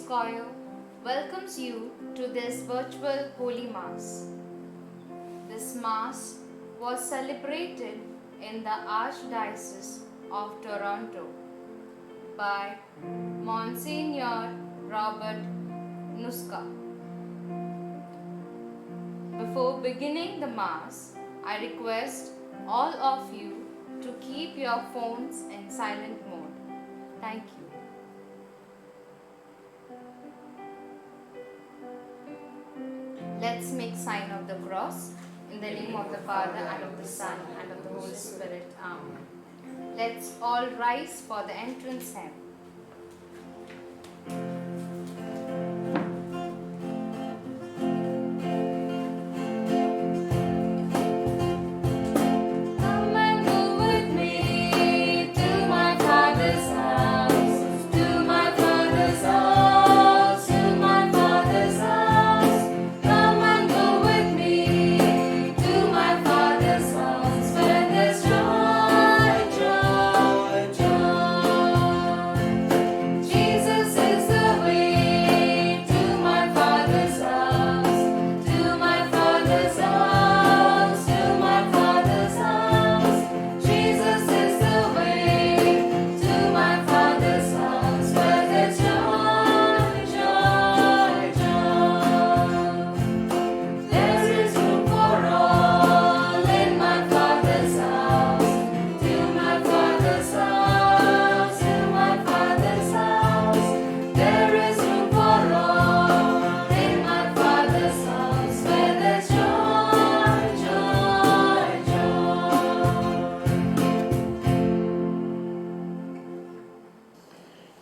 Choir welcomes you to this virtual Holy Mass. This Mass was celebrated in the Archdiocese of Toronto by Monsignor Robert Nuska. Before beginning the Mass, I request all of you to keep your phones in silent mode. Thank you. Let's make sign of the cross in the name of the Father and of the Son and of the Holy Spirit. Amen. Let's all rise for the entrance hymn.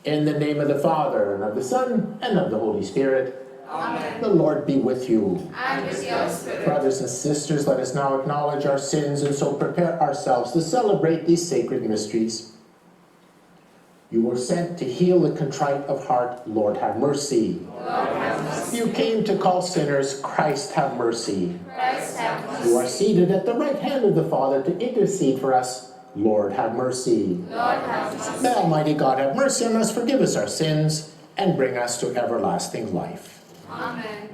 In the name of the Father, and of the Son, and of the Holy Spirit. Amen. The Lord be with you. And with your spirit. Brothers and sisters, let us now acknowledge our sins and so prepare ourselves to celebrate these sacred mysteries. You were sent to heal the contrite of heart. Lord, have mercy. Lord, have mercy. You came to call sinners. Christ, have mercy. Christ, have mercy. You are seated at the right hand of the Father to intercede for us. Lord, have mercy. Lord, have mercy. May Almighty God have mercy on us, forgive us our sins, and bring us to everlasting life. Amen.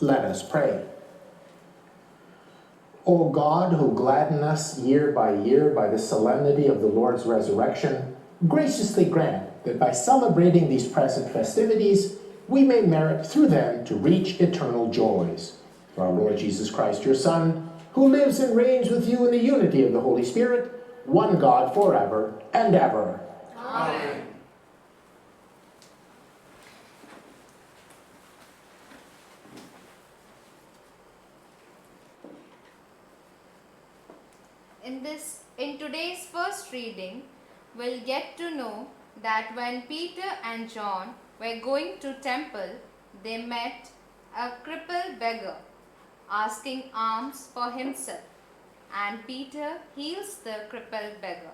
Let us pray. O God, who gladden us year by the solemnity of the Lord's resurrection, graciously grant that by celebrating these present festivities, we may merit through them to reach eternal joys. Our Lord Jesus Christ, your Son, who lives and reigns with you in the unity of the Holy Spirit, one God forever and ever. Amen. In today's first reading, we'll get to know that when Peter and John were going to temple, they met a crippled beggar asking alms for himself, and Peter heals the crippled beggar.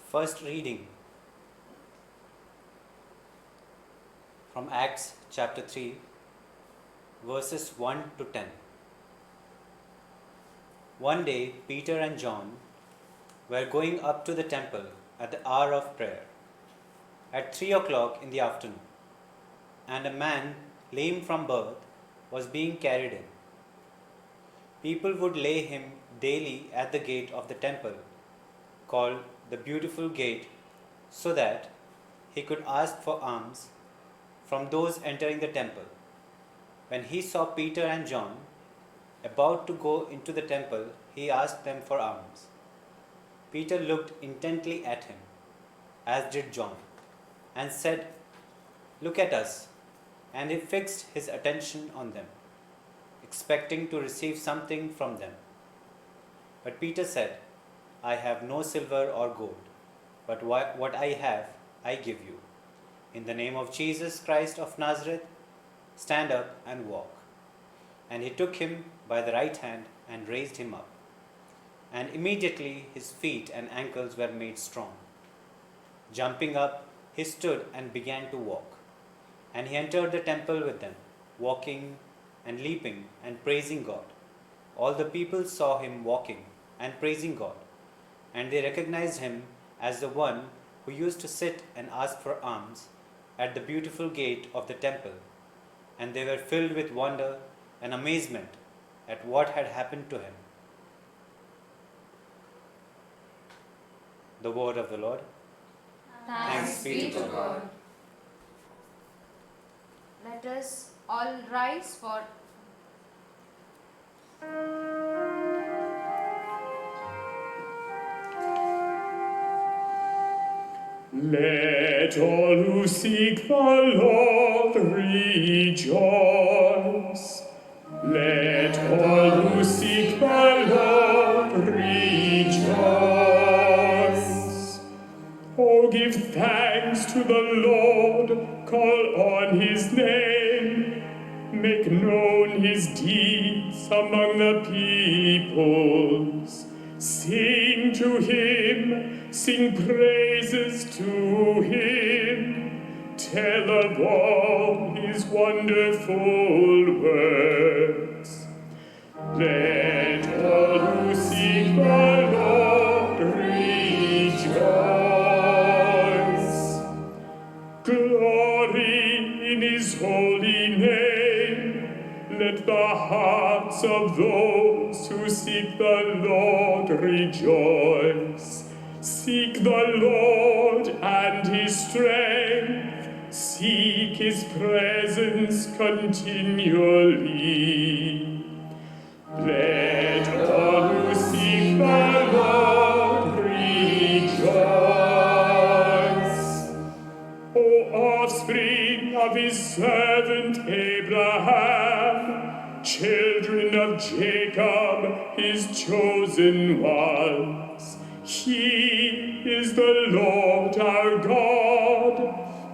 First reading from Acts chapter 3, verses 1 to 10. One day, Peter and John were going up to the temple at the hour of prayer, at 3 o'clock in the afternoon, and a man lame from birth was being carried in. People would lay him daily at the gate of the temple, called the Beautiful Gate, so that he could ask for alms from those entering the temple. When he saw Peter and John about to go into the temple, he asked them for alms. Peter looked intently at him, as did John, and said, "Look at us." And he fixed his attention on them, expecting to receive something from them. But Peter said, "I have no silver or gold, but what I have, I give you. In the name of Jesus Christ of Nazareth, stand up and walk." And he took him by the right hand and raised him up. And immediately his feet and ankles were made strong. Jumping up, he stood and began to walk. And he entered the temple with them, walking and leaping and praising God. All the people saw him walking and praising God, and they recognized him as the one who used to sit and ask for alms at the Beautiful Gate of the temple, and they were filled with wonder and amazement at what had happened to him. The word of the Lord. Thanks be to God. Let us all rise for Let all who seek the Lord rejoice. Let all who seek the Lord rejoice. Oh, give thanks to the Lord, call on his name, make known his deeds among the peoples. Sing to him, sing praises to him, tell of all his wonderful works. Let all who seek the Lord rejoice. Glory in his holy name. Let the hearts of those who seek the Lord rejoice. Seek the Lord and his strength. Seek his presence continually. Let all who seek the Lord rejoice. O offspring of his servant Abraham, children of Jacob, his chosen ones. He is the Lord our God.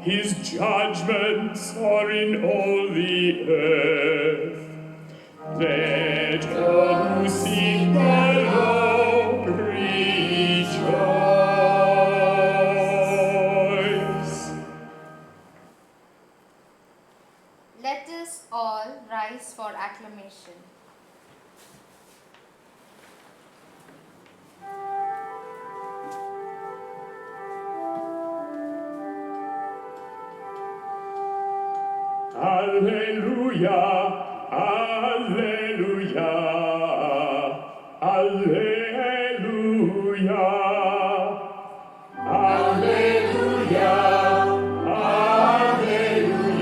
His judgments are in all the earth. Let all who seek the Lord rejoice. Let us all rise for acclamation. Alleluia, alleluia, alleluia, alleluia, alleluia.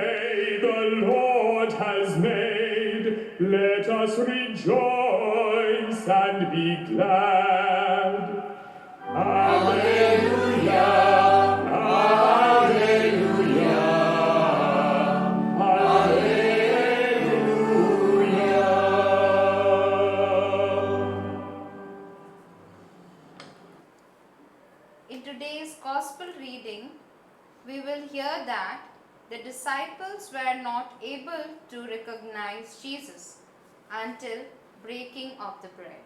day the Lord has made. Let us rejoice and be glad. Alleluia, alleluia, alleluia. In today's Gospel reading, we will hear that the disciples were not able to recognize Jesus until breaking of the bread.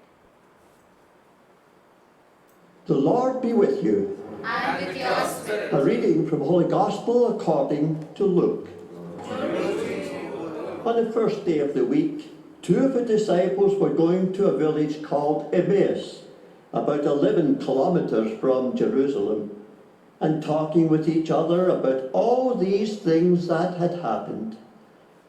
The Lord be with you. And with your spirit. A reading from Holy Gospel according to Luke. On the first day of the week, 2 of the disciples were going to a village called Emmaus, about 11 kilometers from Jerusalem, and talking with each other about all these things that had happened.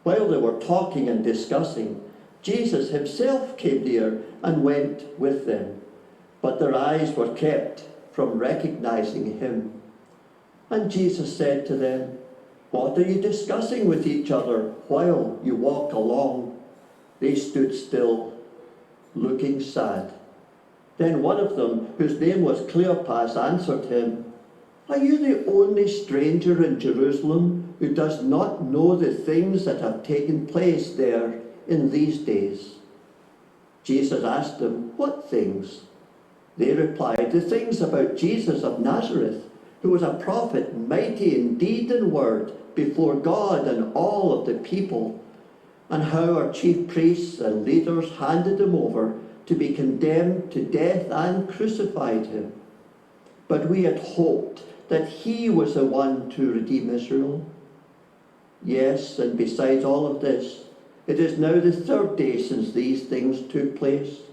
While they were talking and discussing, Jesus himself came near and went with them, but their eyes were kept from recognizing him. And Jesus said to them, "What are you discussing with each other while you walk along?" They stood still, looking sad. Then one of them, whose name was Cleopas, answered him, "Are you the only stranger in Jerusalem who does not know the things that have taken place there in these days?" Jesus asked them, "What things?" They replied, "The things about Jesus of Nazareth, who was a prophet, mighty in deed and word before God and all of the people, and how our chief priests and leaders handed him over to be condemned to death and crucified him. But we had hoped that he was the one to redeem Israel. Yes, and besides all of this, it is now the 3rd day since these things took place.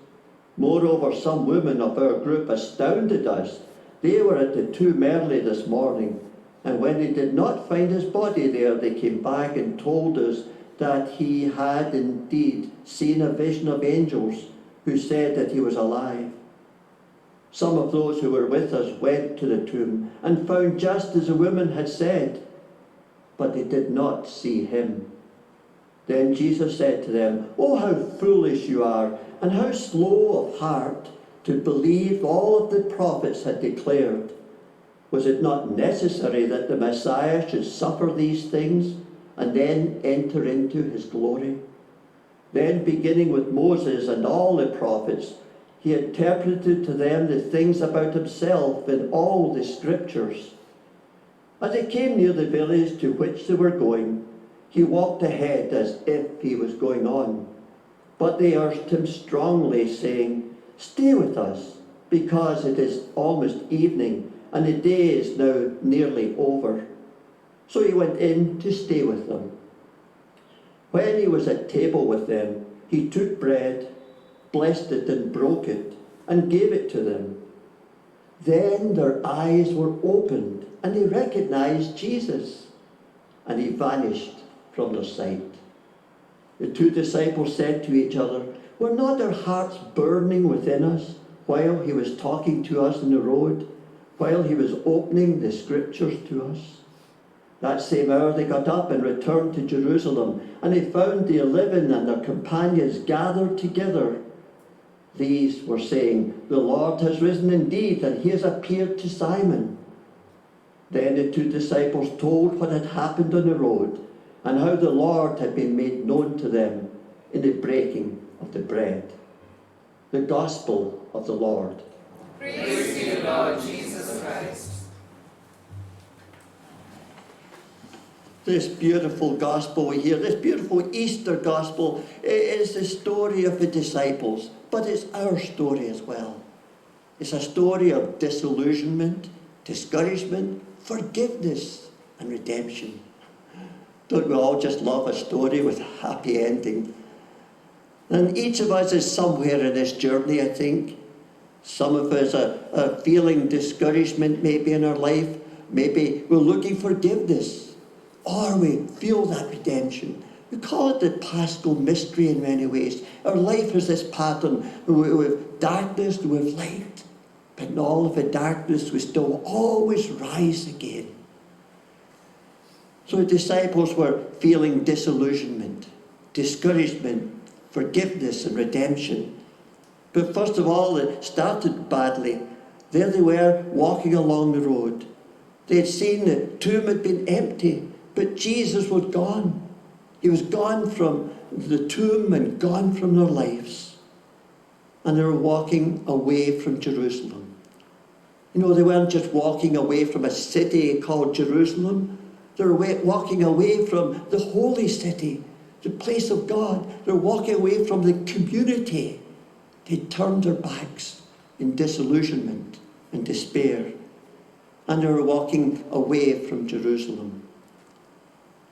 Moreover, some women of our group astounded us. They were at the tomb early this morning, and when they did not find his body there, they came back and told us that he had indeed seen a vision of angels who said that he was alive. Some of those who were with us went to the tomb and found just as the women had said, but they did not see him." Then Jesus said to them, "Oh, how foolish you are, and how slow of heart to believe all of the prophets had declared. Was it not necessary that the Messiah should suffer these things and then enter into his glory?" Then, beginning with Moses and all the prophets, he interpreted to them the things about himself in all the scriptures. As they came near the village to which they were going, he walked ahead as if he was going on. But they urged him strongly, saying, "Stay with us, because it is almost evening, and the day is now nearly over." So he went in to stay with them. When he was at table with them, he took bread, blessed it and broke it, and gave it to them. Then their eyes were opened, and they recognized Jesus, and he vanished from their sight. The 2 disciples said to each other, "Were not our hearts burning within us while he was talking to us in the road, while he was opening the scriptures to us?" That same hour they got up and returned to Jerusalem, and they found the 11 and their companions gathered together. These were saying, "The Lord has risen indeed, and he has appeared to Simon." Then the 2 disciples told what had happened on the road, and how the Lord had been made known to them in the breaking of the bread. The Gospel of the Lord. Praise to you, Lord Jesus Christ. This beautiful gospel we hear, this beautiful Easter gospel, is the story of the disciples, but it's our story as well. It's a story of disillusionment, discouragement, forgiveness, and redemption. Don't we all just love a story with a happy ending? And each of us is somewhere in this journey, I think. Some of us are feeling discouragement maybe in our life. Maybe we're looking for forgiveness. Or we feel that redemption. We call it the Paschal mystery in many ways. Our life is this pattern. We have darkness, we have light. But in all of the darkness, we still always rise again. So the disciples were feeling disillusionment, discouragement, forgiveness and redemption. But first of all, it started badly. There they were, walking along the road. They had seen the tomb had been empty, but Jesus was gone. He was gone from the tomb and gone from their lives. And they were walking away from Jerusalem. You know, they weren't just walking away from a city called Jerusalem. They were walking away from the holy city, the place of God. They were walking away from the community. They turned their backs in disillusionment and despair. And they were walking away from Jerusalem.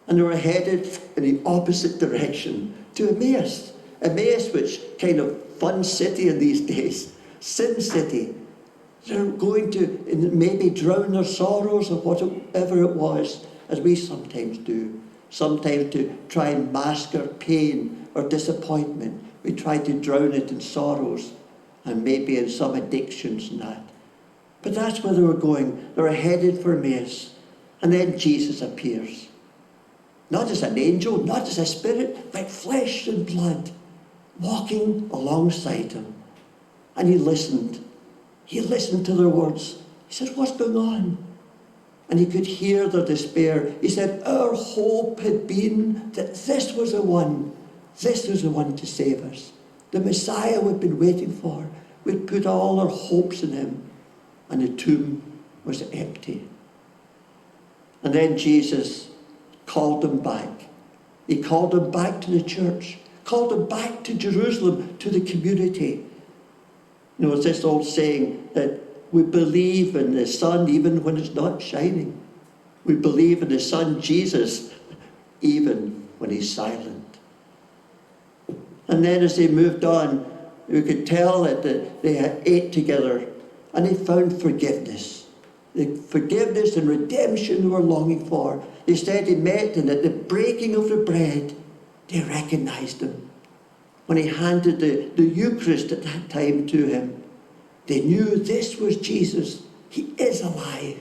And they were headed in the opposite direction to Emmaus. Emmaus, which kind of fun city in these days, sin city. They're going to maybe drown their sorrows or whatever it was, as we sometimes do. Sometimes to try and mask our pain or disappointment. We try to drown it in sorrows and maybe in some addictions and that. But that's where they were going. They were headed for Emmaus. And then Jesus appears. Not as an angel, not as a spirit, but flesh and blood, walking alongside him. And he listened. He listened to their words. He said, what's going on? And he could hear their despair. He said, our hope had been that this was the one to save us. The Messiah we'd been waiting for. We'd put all our hopes in him. And the tomb was empty. And then Jesus called them back. He called them back to the church. Called them back to Jerusalem, to the community. You know, it's this old saying that we believe in the sun even when it's not shining. We believe in the Son, Jesus, even when he's silent. And then as they moved on, we could tell that they had ate together and they found forgiveness. The forgiveness and redemption they were longing for. They said they met, and at the breaking of the bread, they recognized him. When he handed the Eucharist at that time to him, they knew this was Jesus. He is alive.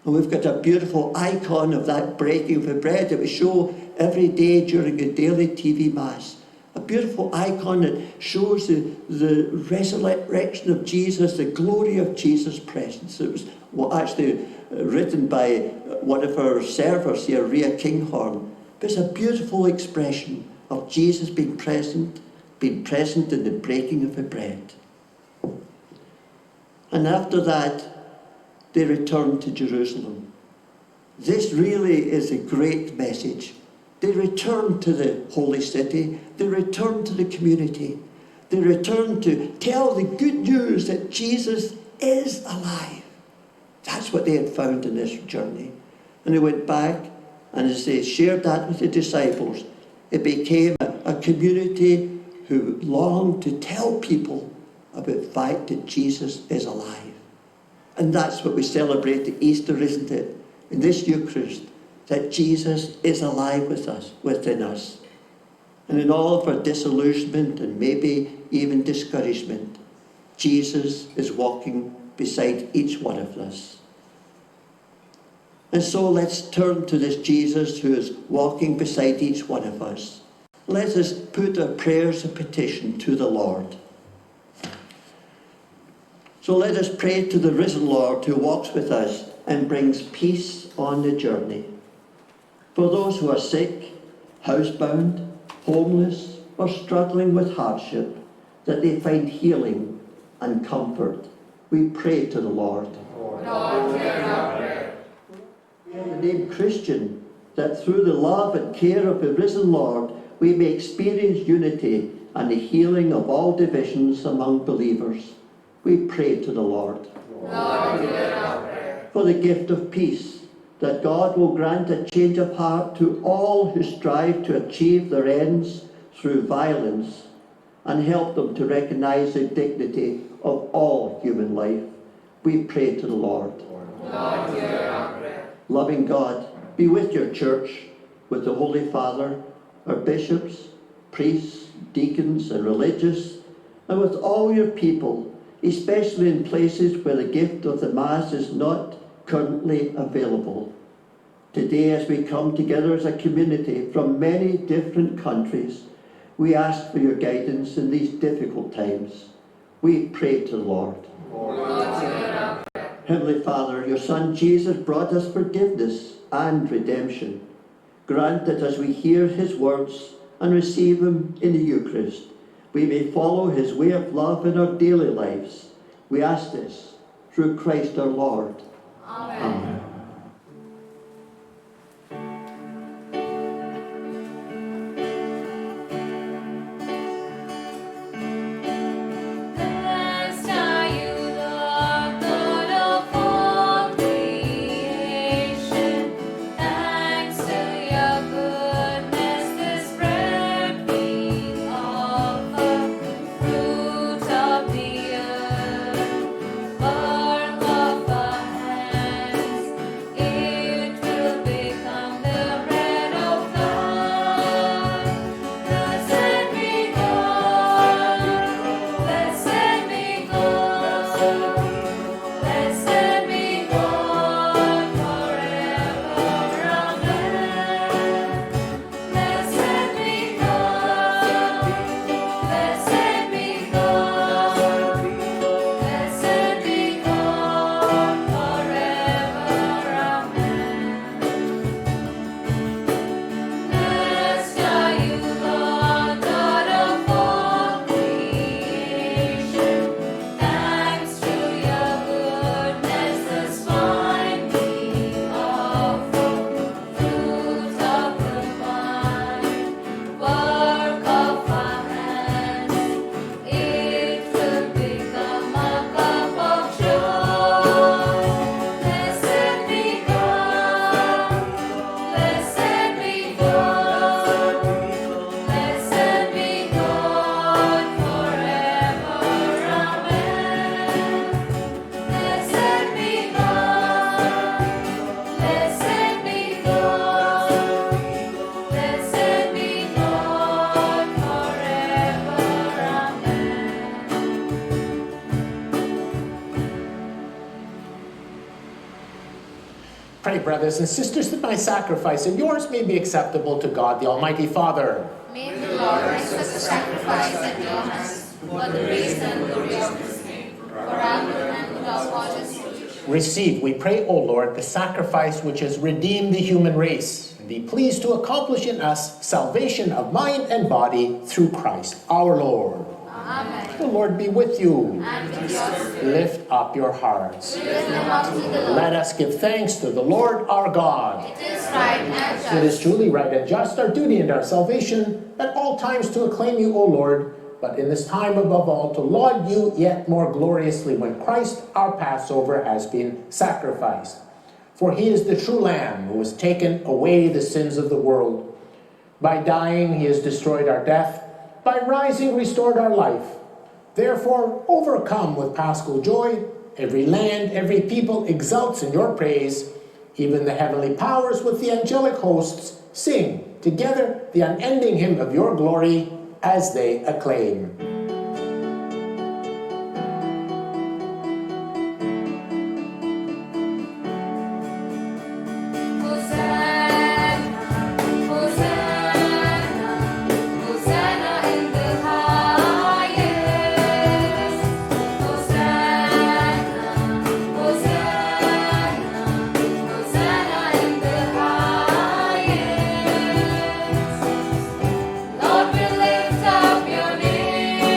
And we've got a beautiful icon of that breaking of the bread that we show every day during a daily TV Mass. A beautiful icon that shows the resurrection of Jesus, the glory of Jesus' presence. It was actually written by one of our servers here, Ria Kinghorn. But it's a beautiful expression of Jesus being present in the breaking of the bread. And after that, they returned to Jerusalem. This really is a great message. They returned to the holy city. They returned to the community. They returned to tell the good news that Jesus is alive. That's what they had found in this journey. And they went back, and as they shared that with the disciples, it became a community who longed to tell people about the fact that Jesus is alive. And that's what we celebrate at Easter, isn't it? In this Eucharist, that Jesus is alive within us. And in all of our disillusionment and maybe even discouragement, Jesus is walking beside each one of us. And so let's turn to this Jesus who is walking beside each one of us. Let us put our prayers of petition to the Lord. So let us pray to the risen Lord who walks with us and brings peace on the journey. For those who are sick, housebound, homeless, or struggling with hardship, that they find healing and comfort, we pray to the Lord. Lord, hear our prayer. We are the name Christian, that through the love and care of the risen Lord, we may experience unity and the healing of all divisions among believers. We pray to the Lord. Lord, hear our prayer. For the gift of peace, that God will grant a change of heart to all who strive to achieve their ends through violence, and help them to recognize the dignity of all human life. We pray to the Lord. Lord, hear our prayer. Loving God, be with your church, with the Holy Father, our bishops, priests, deacons, and religious, and with all your people, especially in places where the gift of the Mass is not currently available. Today, as we come together as a community from many different countries, we ask for your guidance in these difficult times. We pray to the Lord. Heavenly Father, your Son Jesus brought us forgiveness and redemption. Grant that as we hear his words and receive him in the Eucharist, we may follow his way of love in our daily lives. We ask this through Christ our Lord. Amen. Amen. Blessed are you, Lord, God of all creation. Thanks to your goodness, this bread we offer, fruit of the earth, work of our hands. It will become the bread of life. Blessed be God. Blessed be God, blessed be God forever, amen. Blessed be God, blessed be God, blessed be God forever, amen. Blessed are you, Lord, God of all creation. Thanks to your goodness, this wine we offer, fruit of the vine, work of our hands. It will become a cup of joy. Blessed be God, blessed be God, blessed be God forever, amen. Blessed be God, blessed be God, blessed be God forever, amen. Pray, brothers and sisters, that my sacrifice and yours may be acceptable to God, the Almighty Father. May the Lord accept the sacrifice at your hands for the praise and glory of his name, for our good and good of all his children. Receive, we pray, O Lord, the sacrifice which has redeemed the human race, and be pleased to accomplish in us salvation of mind and body through Christ our Lord. Amen. The Lord be with you. And with your spirit, Lift up your hearts. lift them up to the Lord. Let us give thanks to the Lord our God. It is right and It is just. truly right and just, our duty and our salvation, at all times to acclaim you, O Lord, but in this time above all to laud you yet more gloriously when Christ our Passover has been sacrificed. For he is the true Lamb who has taken away the sins of the world. By dying he has destroyed our death, by rising restored our life. Therefore, overcome with paschal joy, every land, every people exults in your praise. Even the heavenly powers with the angelic hosts sing together the unending hymn of your glory as they acclaim. Hosanna, Hosanna, Hosanna in the highest. Hosanna, Hosanna, Hosanna in the highest. Lord, we lift up your name.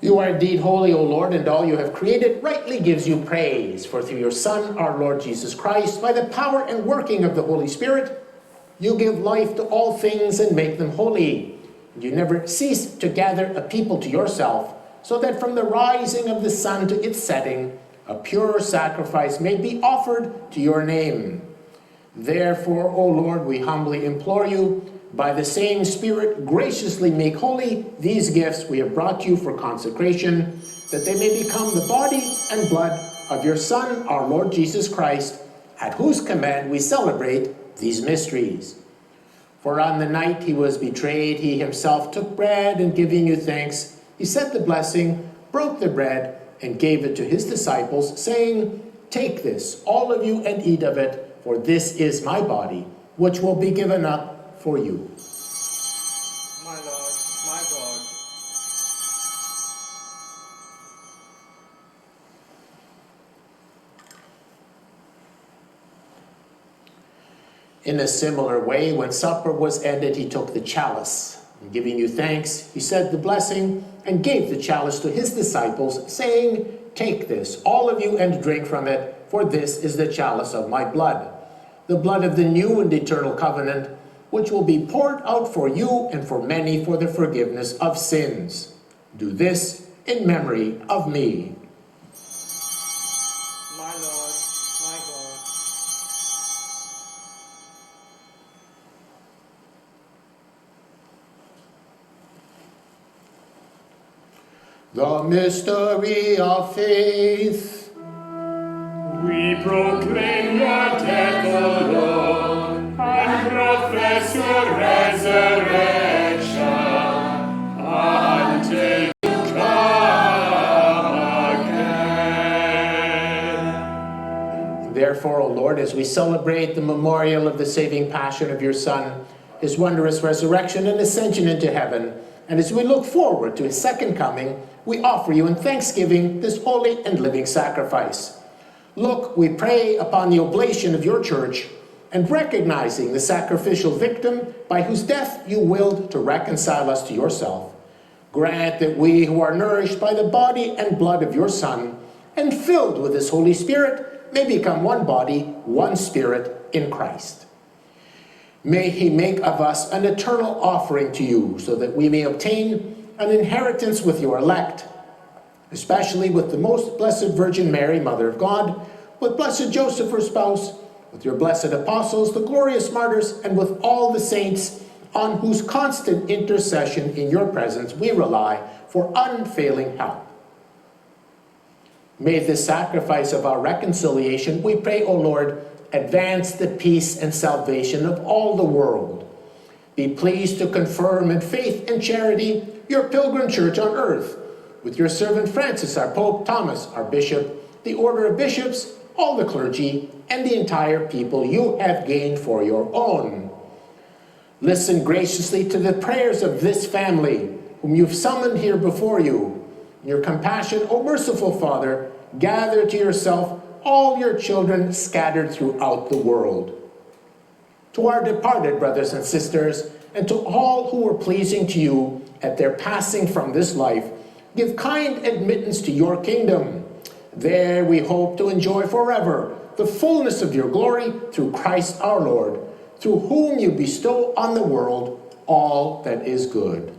You are indeed holy, O Lord, and all you have created rightly gives you praise. For through your Son, our Lord Jesus Christ, by the power and working of the Holy Spirit, you give life to all things and make them holy. You never cease to gather a people to yourself, so that from the rising of the sun to its setting, a pure sacrifice may be offered to your name. Therefore, O Lord, we humbly implore you, by the same Spirit, graciously make holy these gifts we have brought you for consecration, that they may become the body and blood of your Son, our Lord Jesus Christ, at whose command we celebrate these mysteries. For on the night he was betrayed, he himself took bread, and giving you thanks, he said the blessing, broke the bread, and gave it to his disciples, saying, "Take this, all of you, and eat of it, for this is my body, which will be given up for you." My Lord, my God. In a similar way, when supper was ended, he took the chalice. And giving you thanks, he said the blessing, and gave the chalice to his disciples, saying, "Take this, all of you, and drink from it, for this is the chalice of my blood, the blood of the new and eternal covenant, which will be poured out for you and for many for the forgiveness of sins. Do this in memory of me." My Lord, my God. The mystery of faith. We proclaim your death, O Lord, and profess your resurrection until you come again. Therefore, O Lord, as we celebrate the memorial of the saving passion of your Son, his wondrous resurrection and ascension into heaven, and as we look forward to his second coming, we offer you in thanksgiving this holy and living sacrifice. Look, we pray, upon the oblation of your church, and recognizing the sacrificial victim by whose death you willed to reconcile us to yourself, grant that we who are nourished by the body and blood of your Son, and filled with his Holy Spirit, may become one body, one spirit in Christ. May he make of us an eternal offering to you, so that we may obtain an inheritance with your elect, especially with the most blessed Virgin Mary, Mother of God, with blessed Joseph, her spouse, with your blessed apostles, the glorious martyrs, and with all the saints, on whose constant intercession in your presence we rely for unfailing help. May this sacrifice of our reconciliation, we pray, O Lord, advance the peace and salvation of all the world. Be pleased to confirm in faith and charity your pilgrim church on earth, with your servant Francis, our Pope, Thomas, our Bishop, the order of bishops, all the clergy, and the entire people you have gained for your own. Listen graciously to the prayers of this family, whom you've summoned here before you. In your compassion, O merciful Father, gather to yourself all your children scattered throughout the world. To our departed brothers and sisters, and to all who were pleasing to you at their passing from this life, give kind admittance to your kingdom. There we hope to enjoy forever the fullness of your glory through Christ our Lord, through whom you bestow on the world all that is good.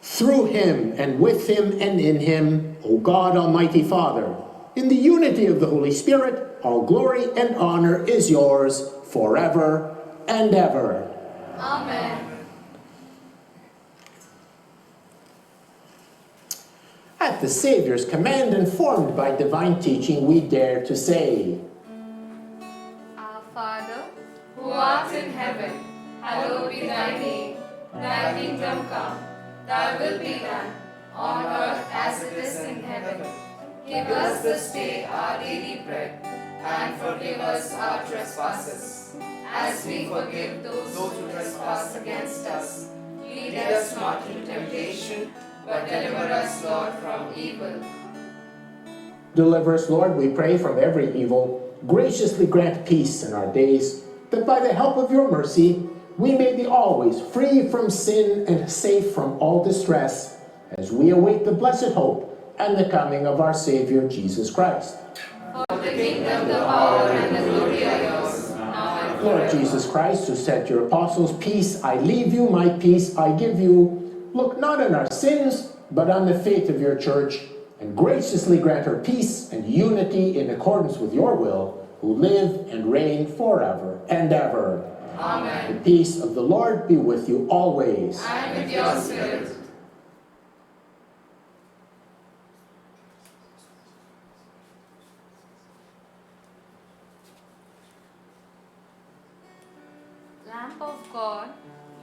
Through him, and with him, and in him, O God, Almighty Father, in the unity of the Holy Spirit, all glory and honor is yours forever and ever. Amen. At the Savior's command, informed by divine teaching, we dare to say, Our Father, who art in heaven, hallowed be thy name. Thy kingdom come, thy will be done, on earth as it is in heaven. Give us this day our daily bread, and forgive us our trespasses, as we forgive those who trespass against us. Lead us not into temptation, but deliver us, Lord, from evil. Deliver us, Lord, we pray, from every evil. Graciously grant peace in our days, that by the help of your mercy we may be always free from sin and safe from all distress as we await the blessed hope and the coming of our Savior Jesus Christ. For the kingdom, the power, and the glory are yours, now and forever. Lord Jesus Christ, who said to your apostles, "Peace I leave you, my peace I give you," look not on our sins, but on the faith of your church, and graciously grant her peace and unity in accordance with your will, who live and reign forever and ever. Amen. The peace of the Lord be with you always. And with your spirit. Lamb of God,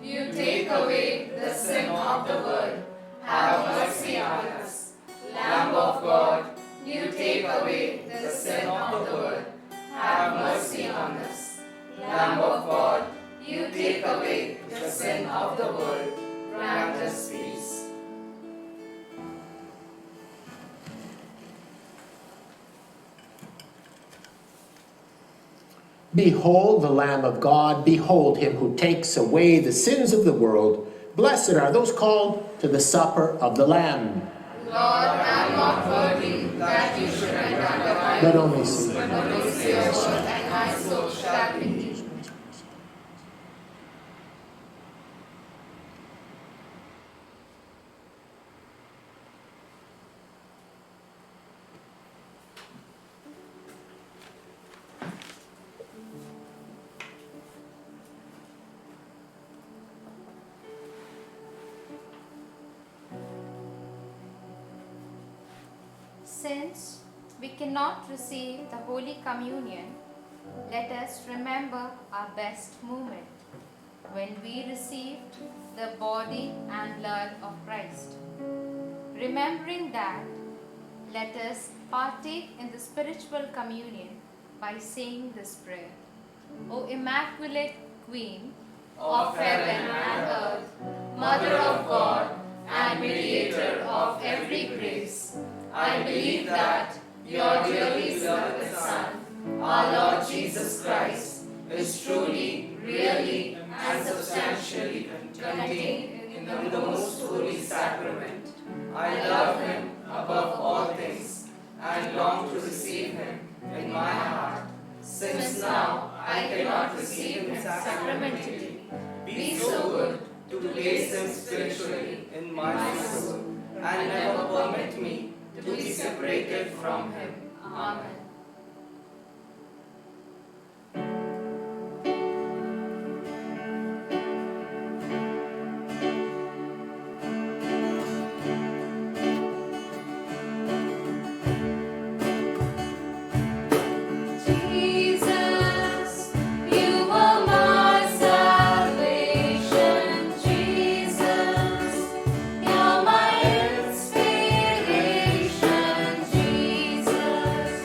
you take away the sin of the world. Have mercy on us. Lamb of God, you take away the sin of the world. Have mercy on us. Lamb of God, you take away the sin of the world. Grant us peace. Behold the Lamb of God, behold him who takes away the sins of the world. Blessed are those called to the supper of the Lamb. Lord, I am not worthy that you should enter under my But only say, but only say a word, and my soul shall be healed. Since we cannot receive the Holy Communion, let us remember our best moment when we received the body and blood of Christ. Remembering that, let us partake in the spiritual communion by saying this prayer. O Immaculate Queen of heaven and earth, Mother of God and mediator of every grace, I believe that your dearly beloved Son, our Lord Jesus Christ, is truly, really, and substantially contained in the most holy sacrament. I love him above all things and long to receive him in my heart. Since now I cannot receive him sacramentally, be so good to place him spiritually in my soul and never permit me to be separated from him. Amen. Jesus, you are my salvation. Jesus, you're my inspiration. Jesus,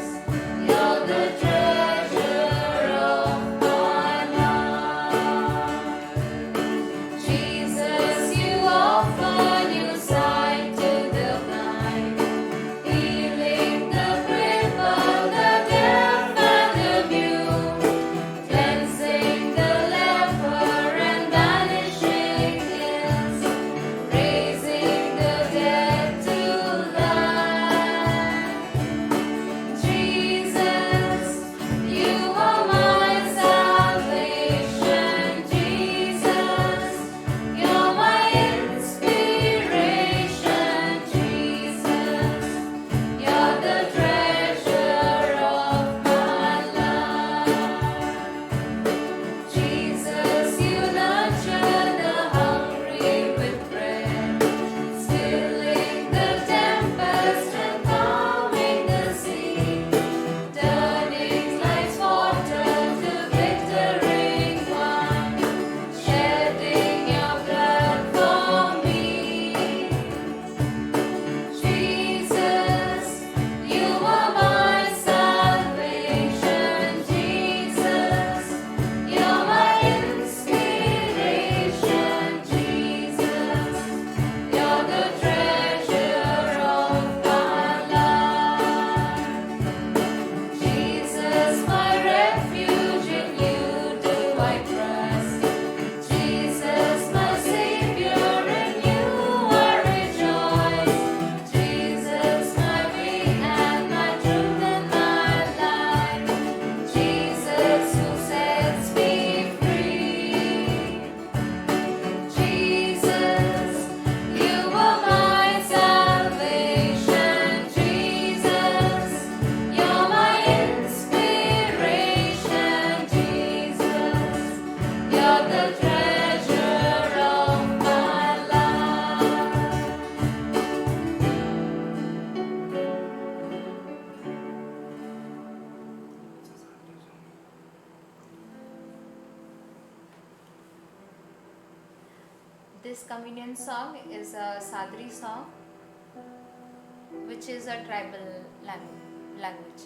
This communion song is a Sadri song, which is a tribal language.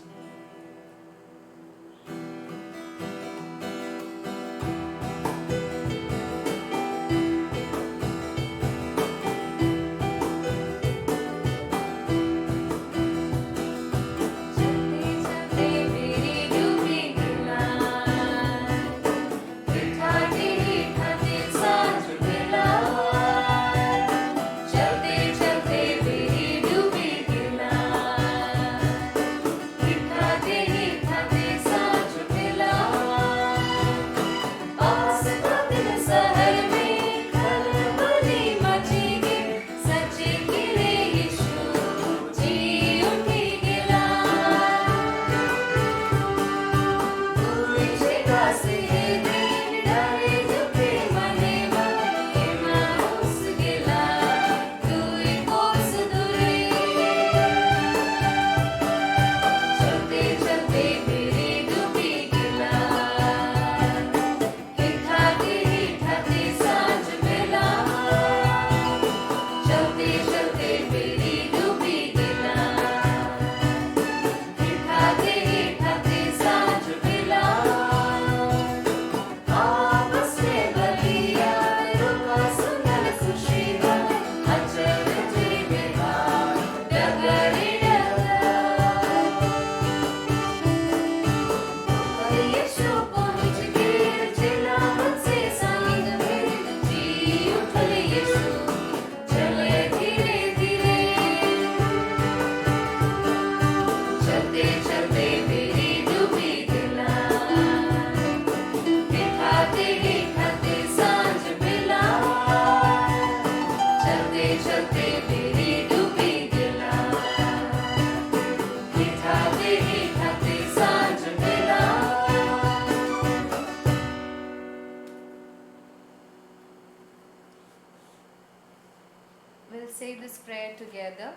We'll say this prayer together.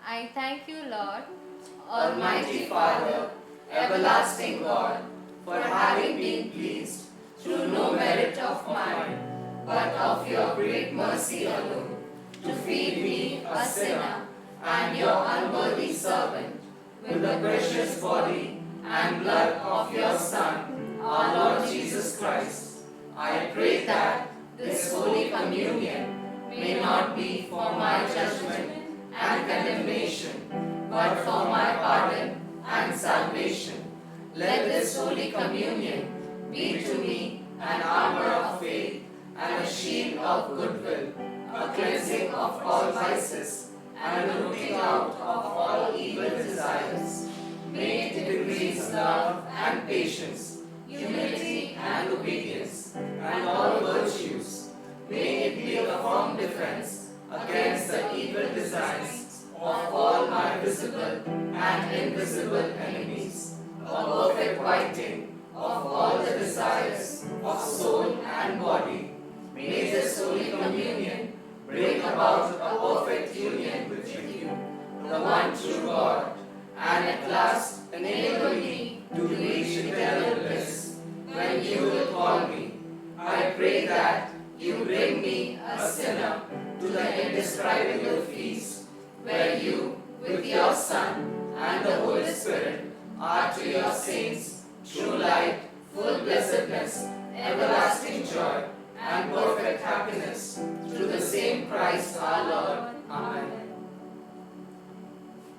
I thank you, Lord, Almighty Father, everlasting God, for having been pleased, through no merit of mine, but of your great mercy alone, to feed me, a sinner, and your unworthy servant, with the precious body and blood of your Son, our Lord Jesus Christ. I pray that this Holy Communion may not be for my judgment and condemnation, but for my pardon and salvation. Let this Holy Communion be to me an armor of faith and a shield of goodwill, a cleansing of all vices, and a rooting out of all evil desires. May it increase love and patience, humility and obedience, and all virtues. May it be a firm defense against the evil designs of all my visible and invisible enemies, a perfect quieting of all the desires of soul and body. May this Holy Communion bring about a perfect union with you, the one true God, and at last enable me to reach eternal bliss when you will call me. I pray that you bring me, a sinner, to the indescribable feast, where you, with your Son and the Holy Spirit, are to your saints true light, full blessedness, everlasting joy, and perfect happiness, through the same Christ our Lord. Amen.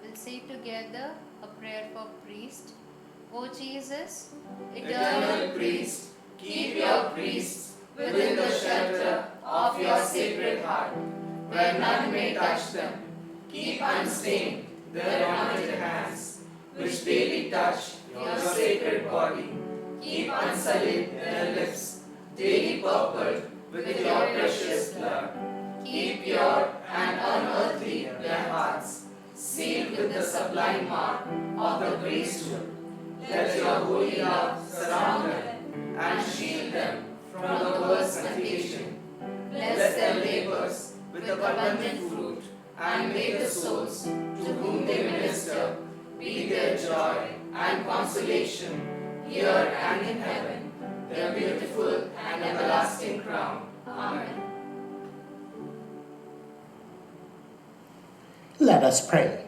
we'll say together a prayer for priest. O Jesus, Eternal priest, keep your priests within the shelter of your sacred heart, where none may touch them. Keep unstained their anointed hands, which daily touch your sacred body. Keep unsullied their lips, daily purpled with your precious blood. Keep pure and unearthly their hearts, sealed with the sublime mark of the priesthood. Let your holy love surround them and shield them from the world's temptation. Bless their labors with abundant fruit, and may the souls to whom they minister be their joy and consolation here and in heaven, their beautiful and everlasting crown. Amen. Let us pray.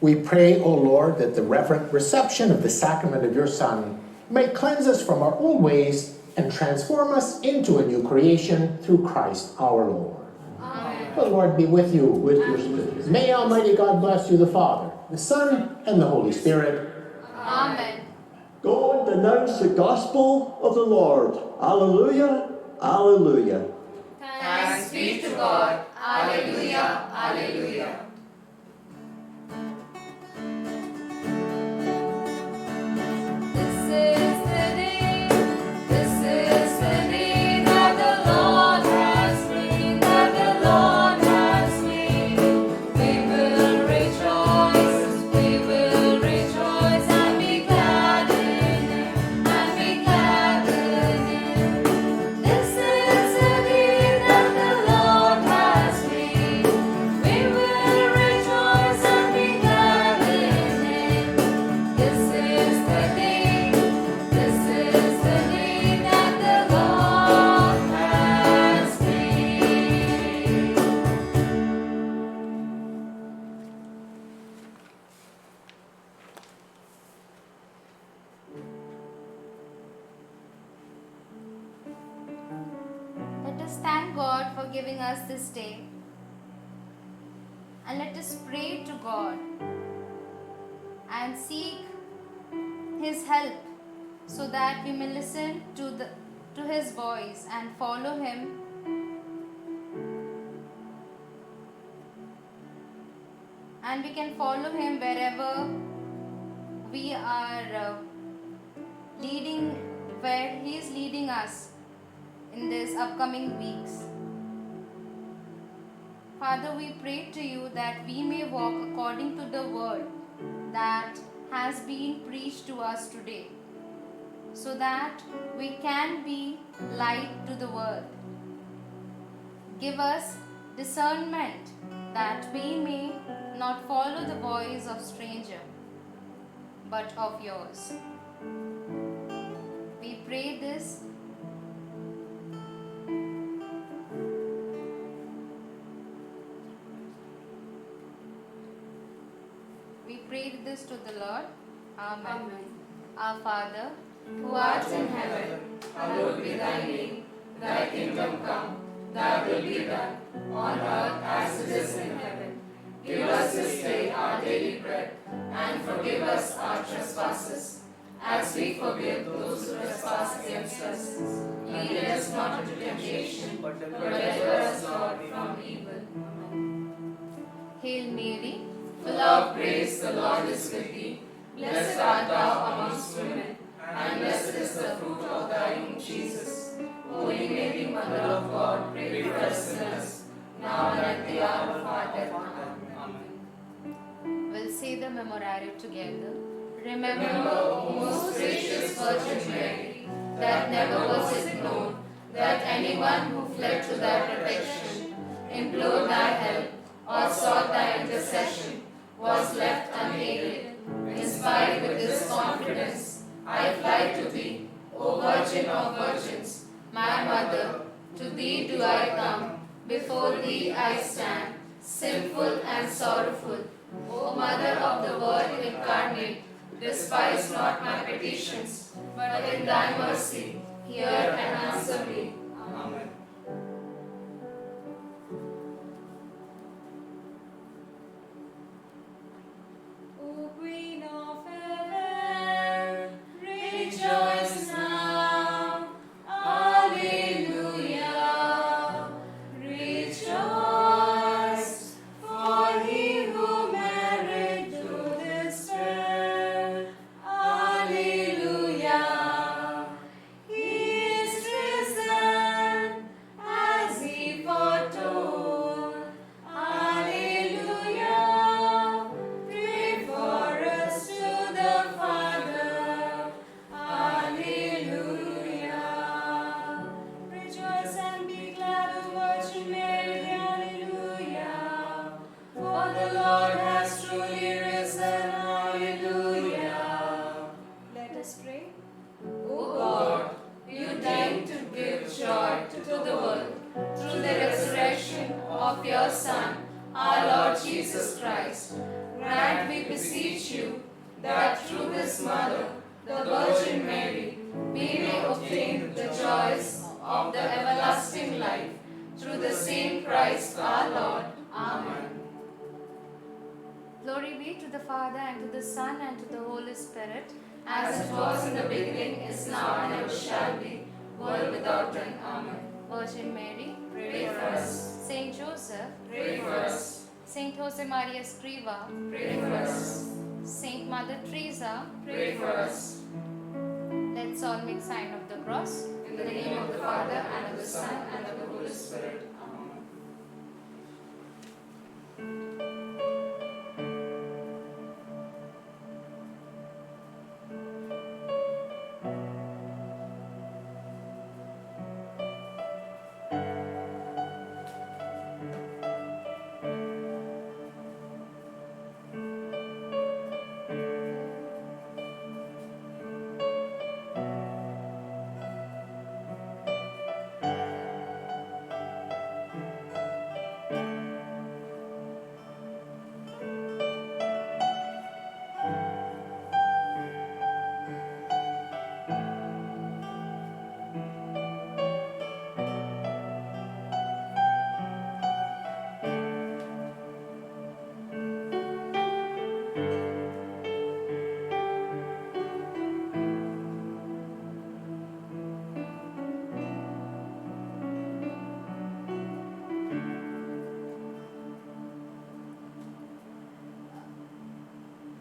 We pray, O Lord, that the reverent reception of the sacrament of your Son may cleanse us from our old ways and transform us into a new creation through Christ our Lord. Amen. The Lord be with you. With your spirit. May Almighty God bless you, the Father, the Son, and the Holy Spirit. Amen. Go and denounce the gospel of the Lord. Alleluia, alleluia. Thanks be to God. Alleluia, alleluia. This is the day that the Lord has made, that the Lord has made. We will rejoice and be glad in it, and be glad in it. This is the day that the Lord has made. We will rejoice and be glad in it. This is the day that the Lord has made. Let us thank God for giving us this day, and let us pray to God and seek His help so that we may listen to His voice and follow Him. And we can follow Him wherever we are leading, where He is leading us in these upcoming weeks. Father, we pray to you that we may walk according to the word that has been preached to us today, so that we can be light to the world. Give us discernment that we may not follow the voice of stranger, but of yours. We pray this to the Lord. Amen. Our Father, Who art in heaven, hallowed be thy name. Thy kingdom come, thy will be done, on earth as it is in heaven. Give us this day our daily bread, and forgive us our trespasses, as we forgive those who trespass against us. Lead us not into temptation, but deliver us, Lord, from evil. Hail Mary, Full of grace, the Lord is with thee. Blessed art thou amongst women, and blessed is the fruit of thy womb, Jesus. Holy Mary, Mother of God, pray for us sinners, now and at the hour of our death. Amen. we'll say the Memorare together. Remember, O most gracious Virgin Mary, that never was it known that anyone who fled to thy protection, implored thy help, or sought thy intercession, was left unaided. Inspired with this confidence, I fly to thee, O Virgin of Virgins, my Mother. To thee do I come, before thee I stand, sinful and sorrowful. O Mother of the Word incarnate, despise not my petitions, but in thy mercy hear and answer me. Amen. O Queen of Heaven, rejoice now. Alleluia. Rejoice, for he who married to despair. Alleluia. He is risen as he foretold. Alleluia. Pray for us to the Father. Alleluia. Rejoice and be glad, O Virgin Mary. Alleluia. For the Lord has truly risen. Alleluia. Let us pray. O God, you deign to give joy to the world through the resurrection of your Son, our Lord Jesus Christ, grant, we beseech you, that through his mother, the Virgin Mary, we may obtain the joys of the everlasting life. Through the same Christ our Lord. Amen. Glory be to the Father, and to the Son, and to the Holy Spirit, As it was in the beginning, is now, and ever shall be, world without end. Amen. Virgin Mary, Pray for us. Saint Joseph, Pray for us. Saint Jose Maria Escriva, Pray for us. Saint Mother Teresa. Pray for us. Let's all make sign of the cross. In the name of the Father, and of the Son, and of the Holy Spirit. Amen.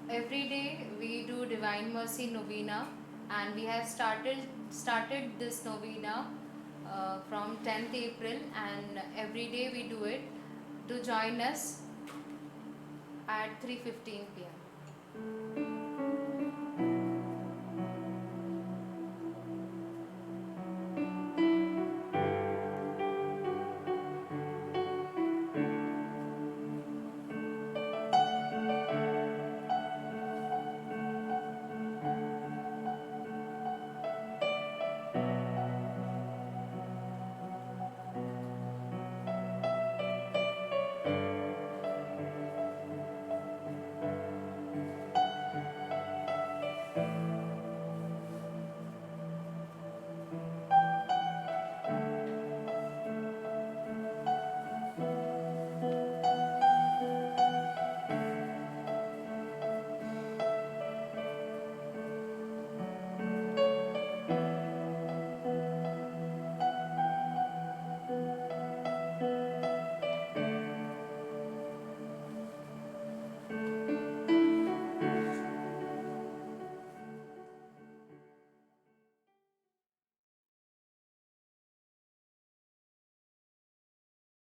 Every day we do Divine Mercy Novena, and we have started this novena from 10th April, and every day we do it. To join us at 3:15 p.m.